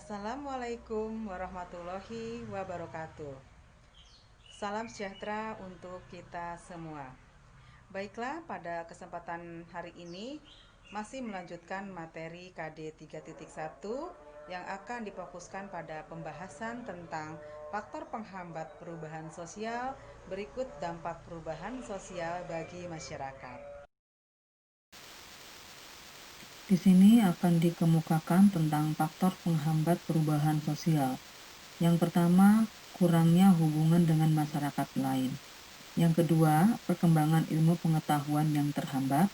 Assalamualaikum warahmatullahi wabarakatuh. Salam sejahtera untuk kita semua. Baiklah, pada kesempatan hari ini masih melanjutkan materi KD 3.1 yang akan difokuskan pada pembahasan tentang faktor penghambat perubahan sosial, berikut dampak perubahan sosial bagi masyarakat. Di sini akan dikemukakan tentang faktor penghambat perubahan sosial. Yang pertama, kurangnya hubungan dengan masyarakat lain. Yang kedua, perkembangan ilmu pengetahuan yang terhambat.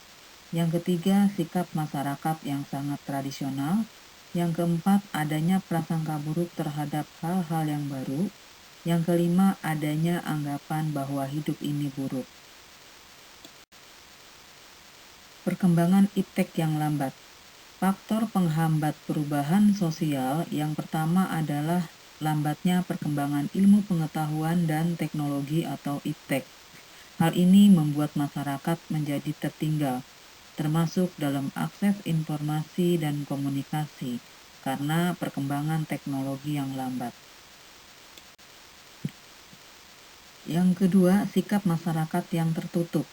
Yang ketiga, sikap masyarakat yang sangat tradisional. Yang keempat, adanya prasangka buruk terhadap hal-hal yang baru. Yang kelima, adanya anggapan bahwa hidup ini buruk. Perkembangan iptek yang lambat. Faktor penghambat perubahan sosial yang pertama adalah lambatnya perkembangan ilmu pengetahuan dan teknologi atau iptek. Hal ini membuat masyarakat menjadi tertinggal, termasuk dalam akses informasi dan komunikasi, karena perkembangan teknologi yang lambat. Yang kedua, sikap masyarakat yang tertutup.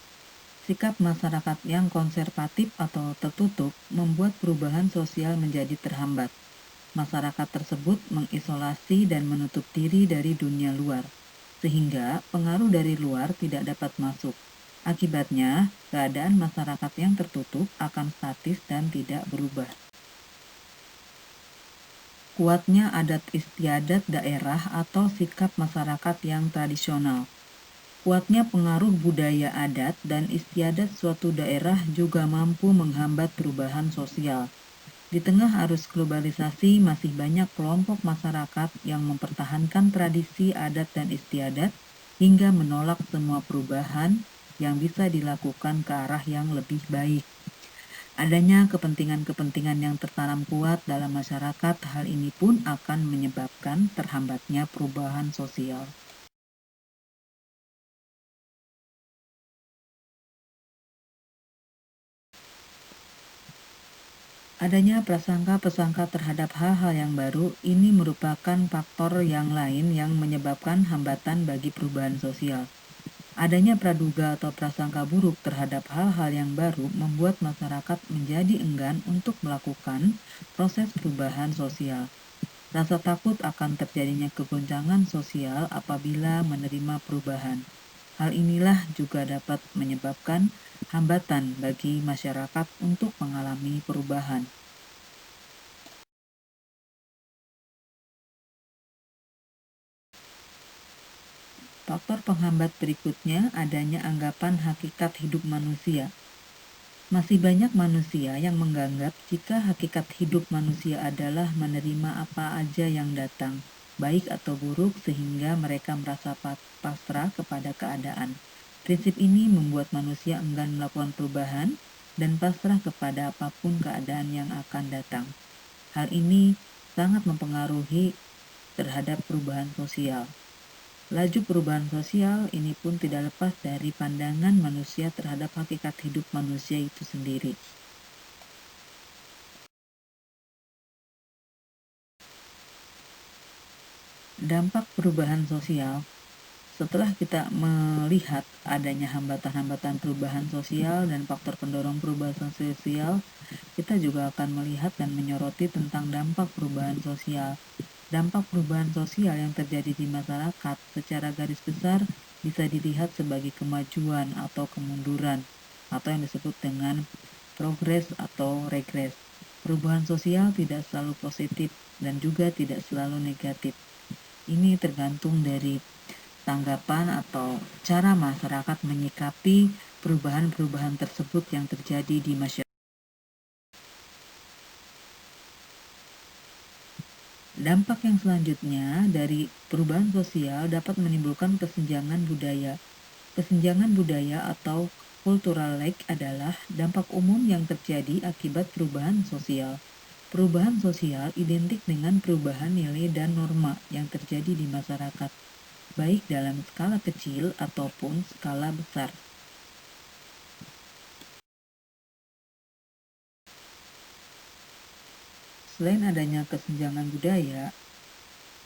Sikap masyarakat yang konservatif atau tertutup membuat perubahan sosial menjadi terhambat. Masyarakat tersebut mengisolasi dan menutup diri dari dunia luar, sehingga pengaruh dari luar tidak dapat masuk. Akibatnya, keadaan masyarakat yang tertutup akan statis dan tidak berubah. Kuatnya adat istiadat daerah atau sikap masyarakat yang tradisional. Kuatnya pengaruh budaya adat dan istiadat suatu daerah juga mampu menghambat perubahan sosial. Di tengah arus globalisasi, masih banyak kelompok masyarakat yang mempertahankan tradisi adat dan istiadat hingga menolak semua perubahan yang bisa dilakukan ke arah yang lebih baik. Adanya kepentingan-kepentingan yang tertanam kuat dalam masyarakat, hal ini pun akan menyebabkan terhambatnya perubahan sosial. Adanya prasangka-prasangka terhadap hal-hal yang baru ini merupakan faktor yang lain yang menyebabkan hambatan bagi perubahan sosial. Adanya praduga atau prasangka buruk terhadap hal-hal yang baru membuat masyarakat menjadi enggan untuk melakukan proses perubahan sosial. Rasa takut akan terjadinya kegoncangan sosial apabila menerima perubahan. Hal inilah juga dapat menyebabkan hambatan bagi masyarakat untuk mengalami perubahan. Faktor penghambat berikutnya adanya anggapan hakikat hidup manusia. Masih banyak manusia yang menganggap jika hakikat hidup manusia adalah menerima apa aja yang datang, baik atau buruk, sehingga mereka merasa pasrah kepada keadaan. Prinsip ini membuat manusia enggan melakukan perubahan dan pasrah kepada apapun keadaan yang akan datang. Hal ini sangat mempengaruhi terhadap perubahan sosial. Laju perubahan sosial ini pun tidak lepas dari pandangan manusia terhadap hakikat hidup manusia itu sendiri. Dampak perubahan sosial. Setelah kita melihat adanya hambatan-hambatan perubahan sosial dan faktor pendorong perubahan sosial, kita juga akan melihat dan menyoroti tentang dampak perubahan sosial. Dampak perubahan sosial yang terjadi di masyarakat secara garis besar bisa dilihat sebagai kemajuan atau kemunduran, atau yang disebut dengan progres atau regres. Perubahan sosial tidak selalu positif dan juga tidak selalu negatif. Ini tergantung dari tanggapan atau cara masyarakat menyikapi perubahan-perubahan tersebut yang terjadi di masyarakat. Dampak yang selanjutnya dari perubahan sosial dapat menimbulkan kesenjangan budaya. Kesenjangan budaya atau cultural lag adalah dampak umum yang terjadi akibat perubahan sosial. Perubahan sosial identik dengan perubahan nilai dan norma yang terjadi di masyarakat, baik dalam skala kecil ataupun skala besar. Selain adanya kesenjangan budaya,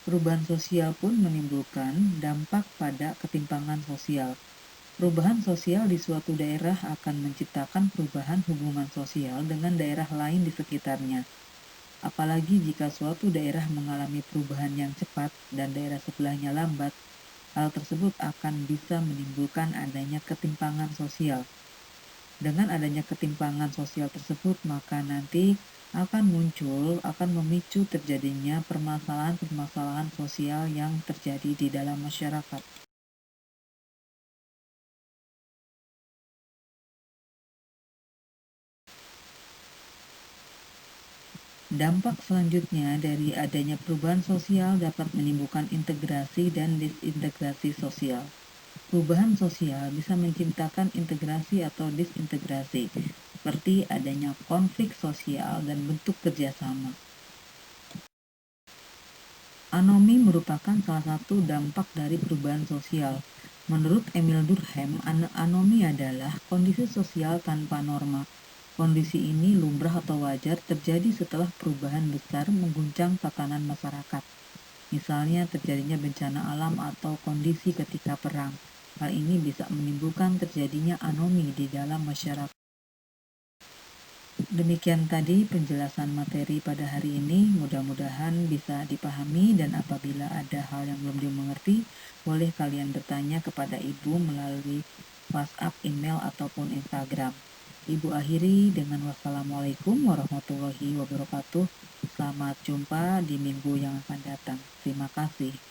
perubahan sosial pun menimbulkan dampak pada ketimpangan sosial. Perubahan sosial di suatu daerah akan menciptakan perubahan hubungan sosial dengan daerah lain di sekitarnya. Apalagi jika suatu daerah mengalami perubahan yang cepat dan daerah sebelahnya lambat, hal tersebut akan bisa menimbulkan adanya ketimpangan sosial. Dengan adanya ketimpangan sosial tersebut, maka nanti akan memicu terjadinya permasalahan-permasalahan sosial yang terjadi di dalam masyarakat. Dampak selanjutnya dari adanya perubahan sosial dapat menimbulkan integrasi dan disintegrasi sosial. Perubahan sosial bisa menciptakan integrasi atau disintegrasi, seperti adanya konflik sosial dan bentuk kerjasama. Anomi merupakan salah satu dampak dari perubahan sosial. Menurut Emil Durkheim, anomi adalah kondisi sosial tanpa norma. Kondisi ini lumrah atau wajar terjadi setelah perubahan besar mengguncang tatanan masyarakat. Misalnya terjadinya bencana alam atau kondisi ketika perang. Hal ini bisa menimbulkan terjadinya anomi di dalam masyarakat. Demikian tadi penjelasan materi pada hari ini, mudah-mudahan bisa dipahami dan apabila ada hal yang belum dimengerti, boleh kalian bertanya kepada Ibu melalui WhatsApp, email, ataupun Instagram. Ibu akhiri dengan wassalamualaikum warahmatullahi wabarakatuh. Selamat jumpa di minggu yang akan datang. Terima kasih.